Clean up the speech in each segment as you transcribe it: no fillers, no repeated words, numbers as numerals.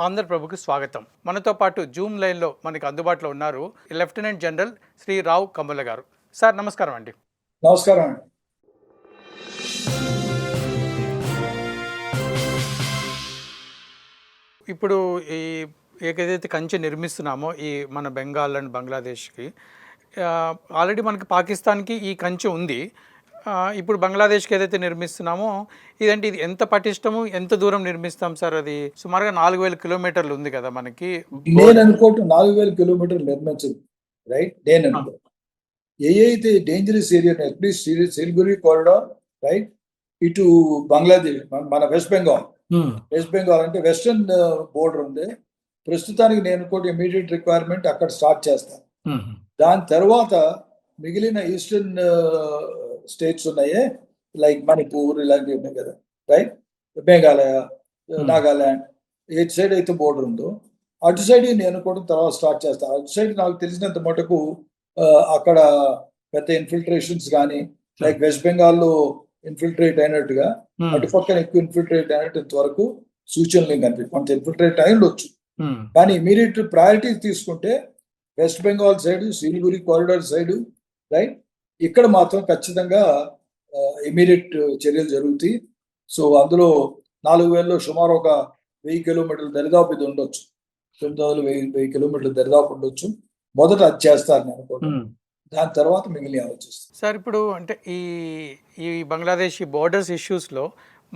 ఆంధ్రప్రభకు స్వాగతం. మనతో పాటు జూమ్ లైన్లో మనకి అందుబాటులో ఉన్నారు లెఫ్టినెంట్ జనరల్ శ్రీ రావ్ కమ్ముల గారు. సార్ నమస్కారం అండి. నమస్కారం అండి. ఇప్పుడు ఈ ఏదైతే కంచె నిర్మిస్తున్నామో ఈ మన బెంగాల్ అండ్ బంగ్లాదేశ్కి, ఆల్రెడీ మనకి పాకిస్తాన్కి ఈ కంచె ఉంది. ఇప్పుడు బంగ్లాదేశ్కి ఏదైతే నిర్మిస్తున్నామో ఇది ఎంత పటిష్టము, ఎంత దూరం నిర్మిస్తాం సార్? అది సుమారుగా 4000 కిలోమీటర్లు ఉంది కదా మనకి. నేను అనుకోవటం 4000 కిలోమీటర్లు నిర్మించదు, రైట్? నేను అనుకో ఏ అయితే dangerous area at least Siliguri corridor, right, ఇటు బంగ్లాదేశ్, మన వెస్ట్ బెంగాల్ అంటే వెస్టర్న్ బోర్డర్ ఉంది ప్రస్తుతానికి. నేను కూడా ఇమీడియట్ రిక్వైర్మెంట్ అక్కడ స్టార్ట్ చేస్తాను. దాని తర్వాత మిగిలిన ఈస్టర్న్ స్టేట్స్ ఉన్నాయే, లైక్ మణిపూర్ ఇలాంటివి ఉన్నాయి కదా, రైట్, మేఘాలయ, నాగాలాండ్, ఏ సైడ్ అయితే బోర్డర్ ఉందో అటు సైడ్ నేను కూడా తర్వాత స్టార్ట్ చేస్తాను. అటు సైడ్ నాకు తెలిసినంత మటుకు అక్కడ పెద్ద ఇన్ఫిల్ట్రేషన్స్ కానీ, లైక్ వెస్ట్ బెంగాల్లో ఇన్ఫిల్ట్రేట్ అయినట్టుగా అటు పక్కన ఎక్కువ ఇన్ఫిల్ట్రేట్ అయినట్టు ఇంతవరకు సూచనలు కనిపి కొంత ఇన్ఫిల్ట్రేట్ అయి ఉండొచ్చు. కానీ ఇమీడియట్ ప్రయారిటీ తీసుకుంటే west Bengal side, Siliguri corridor side, right, ఇక్కడ మాత్రం ఖచ్చితంగా ఇమీడియట్ చర్యలు జరుగుతాయి. సో అందులో 4000లో సుమారు ఒక 1000 కిలోమీటర్ల దరిదాపు ఇది ఉండొచ్చు. 9,000 కిలోమీటర్ల దరిదాపు ఉండొచ్చు. మొదట అది చేస్తారు నేను అనుకుంటున్నాను. దాని తర్వాత మిగిలిన ఆలోచిస్తాను. సార్ ఇప్పుడు అంటే ఈ బంగ్లాదేశ్ బోర్డర్స్ ఇష్యూస్లో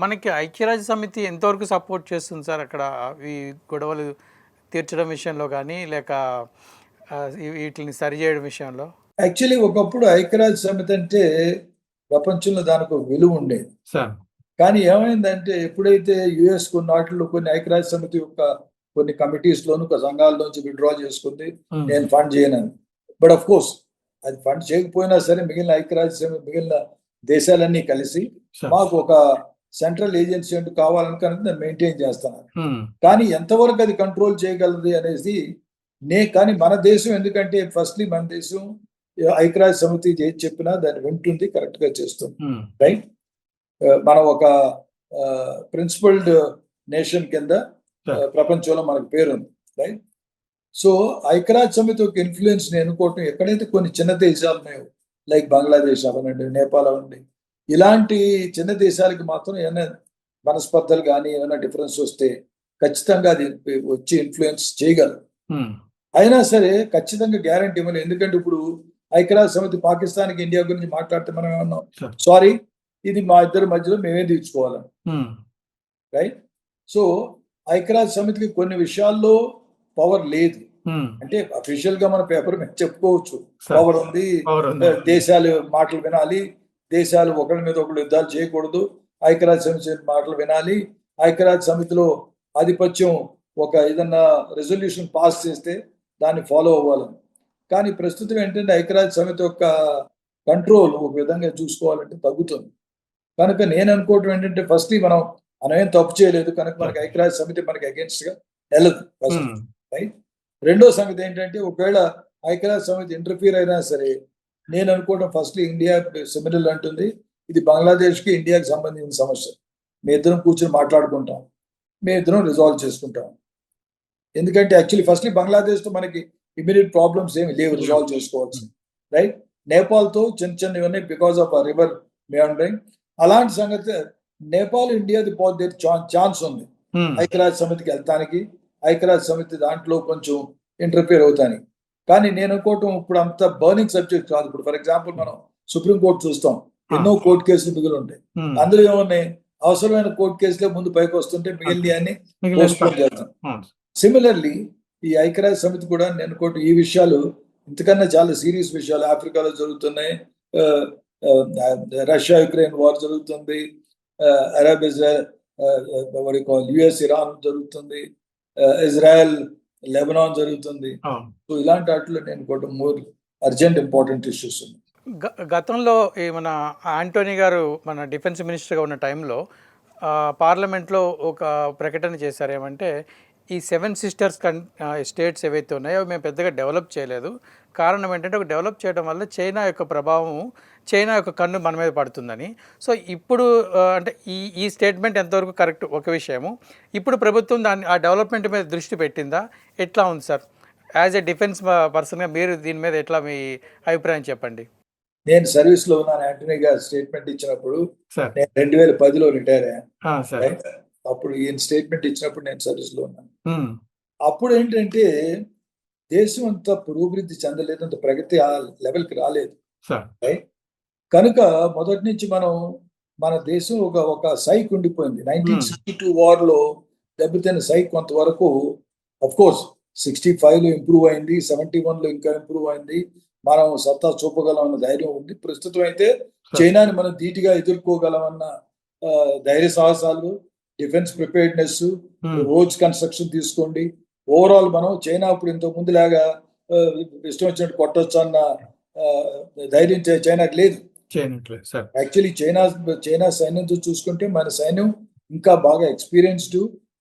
మనకి ఐక్యరాజ్య సమితి ఎంతవరకు సపోర్ట్ చేస్తుంది సార్? అక్కడ ఈ గొడవలు తీర్చడం విషయంలో కానీ, లేక వీటిని సరిచేయడం విషయంలో? యాక్చువల్లీ ఒకప్పుడు ఐక్యరాజ్య సమితి అంటే ప్రపంచంలో దానికి ఒక విలువ ఉండేది సార్. కానీ ఏమైందంటే ఎప్పుడైతే యుఎస్ కొన్ని వాటిల్లో కొన్ని ఐక్యరాజ్య సమితి యొక్క కొన్ని కమిటీస్ లోను సంఘాల్లోంచి విత్డ్రా చేసుకుంది, నేను ఫండ్ చేయను. బట్ ఆఫ్ కోర్స్ అది ఫండ్ చేయకపోయినా సరే మిగిలిన ఐక్యరాజ్య సమితి మిగిలిన దేశాలన్నీ కలిసి మాకు ఒక సెంట్రల్ ఏజెన్సీ అంటూ కావాలనుకున్నది నేను మెయింటైన్ చేస్తాను. కానీ ఎంతవరకు అది కంట్రోల్ చేయగలదు అనేసి కానీ మన దేశం, ఎందుకంటే ఫస్ట్లీ మన దేశం ఐక్యరాజ్య సమితి ఏది చెప్పినా దాన్ని వింటుంది, కరెక్ట్ గా చేస్తుంది, రైట్. మనం ఒక ప్రిన్సిపల్డ్ నేషన్ కింద ప్రపంచంలో మనకు పేరుంది, రైట్. సో ఐక్యరాజ్య సమితి ఒక ఇన్ఫ్లుయెన్స్ నేను అనుకోవటం, ఎక్కడైతే కొన్ని చిన్న దేశాలు ఉన్నాయో లైక్ బంగ్లాదేశ్ అవనండి, నేపాల్ అవ్వండి, ఇలాంటి చిన్న దేశాలకి మాత్రం ఏమైనా మనస్పర్ధలు కానీ ఏమైనా డిఫరెన్స్ వస్తే ఖచ్చితంగా అది వచ్చి ఇన్ఫ్లుయెన్స్ చేయగలరు. అయినా సరే ఖచ్చితంగా గ్యారంటీ ఇవ్వలేదు. ఎందుకంటే ఇప్పుడు ఐక్యరాజ్య సమితి పాకిస్తాన్కి ఇండియా గురించి మాట్లాడితే మనం ఏమన్నాం, సారీ ఇది మా ఇద్దరి మధ్యలో మేమే తీర్చుకోవాలని, రైట్. సో ఐక్యరాజ్య సమితికి కొన్ని విషయాల్లో పవర్ లేదు. అంటే అఫీషియల్ గా మన పేపర్ మీద చెప్పుకోవచ్చు పవర్ ఉంది, దేశాలు మాటలు వినాలి, దేశాలు ఒకరి మీద ఒకరు యుద్ధాలు చేయకూడదు, ఐక్యరాజ్య సమితి మాటలు వినాలి, ఐక్యరాజ్య సమితిలో ఆధిపత్యం ఒక ఏదన్నా రెజల్యూషన్ పాస్ చేస్తే దాన్ని ఫాలో అవ్వాలని. కానీ ప్రస్తుతం ఏంటంటే ఐక్యరాజ్య సమితి యొక్క కంట్రోల్ ఒక విధంగా చూసుకోవాలంటే తగ్గుతుంది. కనుక నేను అనుకోవటం ఏంటంటే ఫస్ట్ మనం ఏం తప్పు చేయలేదు కనుక మనకి ఐక్యరాజ్య సమితి మనకి అగేన్స్ట్ గా వెళ్ళదు ఫస్ట్, రైట్. రెండో సంగతి ఏంటంటే ఒకవేళ ఐక్యరాజ్య సమితి ఇంటర్ఫీర్ అయినా సరే నేను అనుకోవడం ఫస్ట్ ఇండియా సిమిలర్ అంటుంది, ఇది బంగ్లాదేశ్కి ఇండియాకి సంబంధించిన సమస్య, మీ ఇద్దరం కూర్చొని మాట్లాడుకుంటాం, మీ ఇద్దరం రిజాల్వ్ చేసుకుంటాం. ఎందుకంటే యాక్చువల్లీ ఫస్ట్ బంగ్లాదేశ్తో మనకి ఇమీడియట్ ప్రాబ్లమ్స్ ఏమి లేవు రిజాల్వ్ చేసుకోవాల్సి, రైట్. నేపాల్తో చిన్న చిన్నవి ఉన్నాయి బికాస్ ఆఫ్ రివర్ మెయాండరింగ్. అలాంటి సంగతి నేపాల్ ఇండియాది ఛాన్స్ ఉంది ఐక్యరాజ్య సమితికి వెళ్తానికి, ఐక్యరాజ్య సమితి దాంట్లో కొంచెం ఇంటర్ఫియర్ అవుతానికి. కానీ నేను అనుకోవటం ఇప్పుడు అంత బర్నింగ్ సబ్జెక్ట్ కాదు. ఇప్పుడు ఫర్ ఎగ్జాంపుల్ మనం సుప్రీంకోర్టు చూస్తాం, ఎన్నో కోర్టు కేసులు మిగిలి ఉంటాయి. అందులో ఏమున్నాయి, అవసరమైన కోర్టు కేసులే ముందు పైకి వస్తుంటే మిగిలిన అన్ని పోస్ట్పోన్ చేస్తాం. సిమిలర్లీ ఈ ఐక్యరాజ్య సమితి కూడా నేను అనుకోవటం ఈ విషయాలు ఇంతకన్నా చాలా సీరియస్ విషయాలు ఆఫ్రికాలో జరుగుతున్నాయి, రష్యా యుక్రెయిన్ వార్ జరుగుతుంది, అరబ్ ఇజ్రాయెల్ యుఎస్ ఇరాన్ జరుగుతుంది, ఇజ్రాయెల్ లెబనాన్ జరుగుతుంది. సో ఇలాంటి వాటిలో నేను కూడా మోర్ అర్జెంట్ ఇంపార్టెంట్ ఇష్యూస్ ఉన్నాయి. గతంలో మన ఆంటోనీ గారు మన డిఫెన్స్ మినిస్టర్గా ఉన్న టైంలో పార్లమెంట్లో ఒక ప్రకటన చేశారు, ఏమంటే ఈ 7 సిస్టర్స్ స్టేట్స్ ఏవైతే ఉన్నాయో అవి మేము పెద్దగా డెవలప్ చేయలేదు. కారణం ఏంటంటే ఒక డెవలప్ చేయడం వల్ల చైనా యొక్క ప్రభావం, చైనా యొక్క కన్ను మన మీద పడుతుందని. సో ఇప్పుడు అంటే ఈ స్టేట్మెంట్ ఎంతవరకు కరెక్ట్ ఒక విషయము. ఇప్పుడు ప్రభుత్వం ఆ డెవలప్మెంట్ మీద దృష్టి పెట్టిందా? ఎట్లా ఉంది సార్? యాజ్ ఎ డిఫెన్స్ పర్సన్గా మీరు దీని మీద ఎట్లా మీ అభిప్రాయం చెప్పండి. నేను సర్వీస్లో ఉన్నాను. యాంటనీ గారు స్టేట్మెంట్ ఇచ్చినప్పుడు నేను 2010లో రిటైర్ అయ్యాను. అప్పుడు ఈయన స్టేట్మెంట్ ఇచ్చినప్పుడు నేను సర్వీస్లో ఉన్నాను. అప్పుడు ఏంటంటే దేశం అంత పురోభివృద్ధి చెందలేదు, అంత ప్రగతి ఆ లెవెల్కి రాలేదు. కనుక మొదటి నుంచి మన దేశం ఒక సైక్ ఉండిపోయింది. 1962 వార్లో దెబ్బతిన్న సైక్ కొంతవరకు అఫ్ కోర్స్ 65లో ఇంప్రూవ్ అయింది, 71లో ఇంకా ఇంప్రూవ్ అయింది. మనం సత్తా చూపగలం అన్న ధైర్యం ఉంది. ప్రస్తుతం అయితే చైనాని మనం ధీటుగా ఎదుర్కోగలమన్న ధైర్య సాహసాలు, డిఫెన్స్ ప్రిపేర్డ్నెస్, రోడ్స్ కన్స్ట్రక్షన్ తీసుకోండి. ఓవరాల్ మనం చైనా ఇప్పుడు ఇంతకు ముందు లాగా ఇష్టం వచ్చినట్టు కొట్టొచ్చు అన్న ధైర్యం చైనాకి లేదు. యాక్చువల్లీ చైనా సైన్యంతో చూసుకుంటే మన సైన్యం ఇంకా బాగా ఎక్స్పీరియన్స్డ్.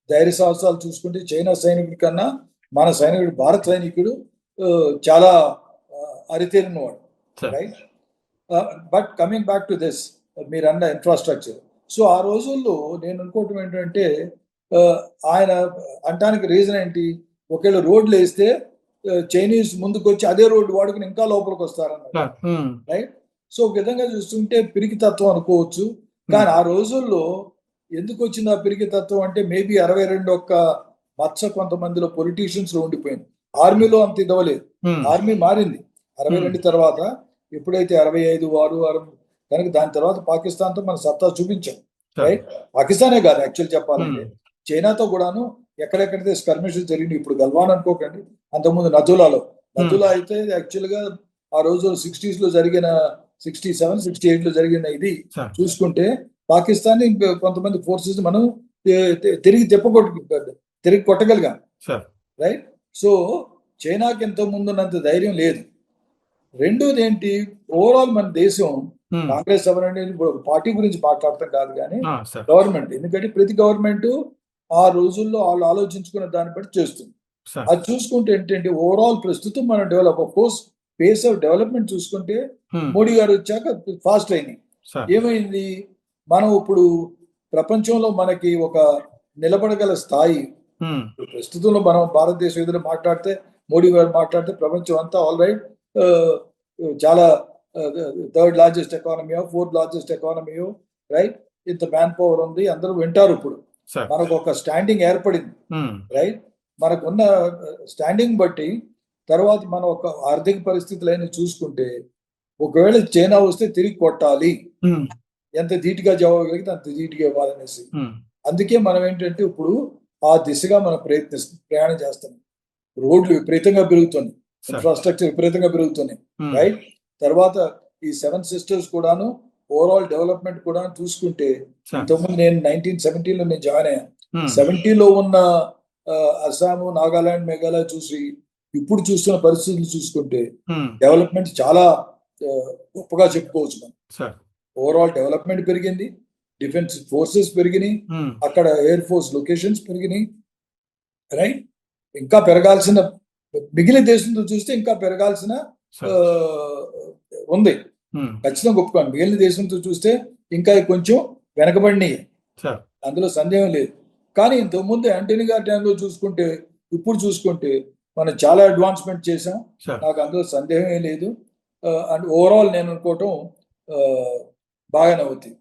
ధైర్య సాహసాలు చూసుకుంటే చైనా సైనికుడి కన్నా మన సైనికుడు, భారత సైనికుడు చాలా అరితేరినవాడు. Right. But coming back to this, మీరు అన్న ఇన్ఫ్రాస్ట్రక్చర్. సో ఆ రోజుల్లో నేను అనుకోవటం ఏంటంటే ఆయన అంటానికి రీజన్ ఏంటి, ఒకవేళ రోడ్లు వేస్తే చైనీస్ ముందుకు వచ్చి అదే రోడ్డు వాడుకుని ఇంకా లోపలికి వస్తారన్నమాట. రైట్. సో ఒక విధంగా చూస్తుంటే పిరికితత్వం అనుకోవచ్చు. కానీ ఆ రోజుల్లో ఎందుకు వచ్చింది ఆ పిరికితత్వం అంటే మేబీ 62 మచ్చ కొంతమందిలో పొలిటీషియన్స్ లో ఉండిపోయింది. ఆర్మీలో అంత ఇదవలేదు. ఆర్మీ మారింది 62 తర్వాత. ఎప్పుడైతే 65 వారు కనుక దాని తర్వాత పాకిస్తాన్ తో మన సత్తా చూపించాం. రైట్. పాకిస్తానే కాదు యాక్చువల్ చెప్పాలంటే చైనాతో కూడాను ఎక్కడెక్కడైతే స్కర్మిషెస్ జరిగింది. ఇప్పుడు గల్వాన్ అనుకోకండి, అంతకుముందు నథులా అయితే యాక్చువల్ గా ఆ రోజు 60s లో జరిగిన 67, 68 లో జరిగిన ఇది చూసుకుంటే పాకిస్తాన్ కొంతమంది ఫోర్సెస్ మనం తిరిగి కొట్టగలిగాం. రైట్. సో చైనాకి ఎంతో ముందున్నంత ధైర్యం లేదు. రెండోది ఏంటి, ఓవరాల్ మన దేశం కాంగ్రెస్ అవనండి, పార్టీ గురించి మాట్లాడటం కాదు కానీ గవర్నమెంట్, ఎందుకంటే ప్రతి గవర్నమెంట్ ఆ రోజుల్లో వాళ్ళు ఆలోచించుకున్న దాన్ని బట్టి చేస్తుంది. అది చూసుకుంటే ఏంటంటే ఓవరాల్ ప్రస్తుతం మనం develop, of course pace of development చూసుకుంటే మోడీ గారు వచ్చాక ఫాస్ట్ అయినాయి. ఏమైంది, మనం ఇప్పుడు ప్రపంచంలో మనకి ఒక నిలబడగల స్థాయి ప్రస్తుతంలో మనం భారతదేశం ఎదురు మాట్లాడితే, మోడీ గారు మాట్లాడితే ప్రపంచం అంతా ఆల్ రైట్ చాలా 3rd లార్జెస్ట్ ఎకానమీయో 4th లార్జెస్ట్ ఎకానమీయో, రైట్, ఇంత మ్యాన్ పవర్ ఉంది, అందరూ వింటారు. ఇప్పుడు మనకు ఒక స్టాండింగ్ ఏర్పడింది. రైట్. మనకున్న స్టాండింగ్ బట్టి తర్వాత మనం ఒక ఆర్థిక పరిస్థితులైన చూసుకుంటే ఒకవేళ చైనా వస్తే తిరిగి కొట్టాలి, ఎంత ధీటుగా జవాబు కలిగితే అంత ధీటుగా ఇవ్వాలనేసి. అందుకే మనం ఏంటంటే ఇప్పుడు ఆ దిశగా మనం ప్రయాణం చేస్తున్నాం. రోడ్లు విపరీతంగా పెరుగుతున్నాయి, ఇన్ఫ్రాస్ట్రక్చర్ విపరీతంగా పెరుగుతున్నాయి. రైట్. తర్వాత ఈ 7 సిస్టర్స్ కూడాను ఓవరాల్ డెవలప్మెంట్ కూడా చూసుకుంటే, ఇంతకుముందు నేను 1970లో నేను జాయిన్ అయ్యాను. 70లో ఉన్న అస్సాము, నాగాలాండ్, మేఘాలయ చూసి ఇప్పుడు చూస్తున్న పరిస్థితులు చూసుకుంటే డెవలప్మెంట్ చాలా గొప్పగా చెప్పుకోవచ్చు మనం. ఓవరాల్ డెవలప్మెంట్ పెరిగింది, డిఫెన్స్ ఫోర్సెస్ పెరిగినాయి, అక్కడ ఎయిర్ ఫోర్స్ లొకేషన్స్ పెరిగినాయి. రైట్. ఇంకా పెరగాల్సిన, మిగిలిన దేశంతో చూస్తే ఇంకా పెరగాల్సిన ఉంది, ఖచ్చితంగా ఒప్పుకోండి. మిగిలిన దేశంతో చూస్తే ఇంకా కొంచెం వెనకబడినాయి, అందులో సందేహం లేదు. కానీ ఇంతకుముందు యాంటనీ గారి టైంలో చూసుకుంటే ఇప్పుడు చూసుకుంటే మనం చాలా అడ్వాన్స్మెంట్ చేసాం, నాకు అందులో సందేహం లేదు. అండ్ ఓవరాల్ నేను అనుకోవటం బాగానే అవుతుంది.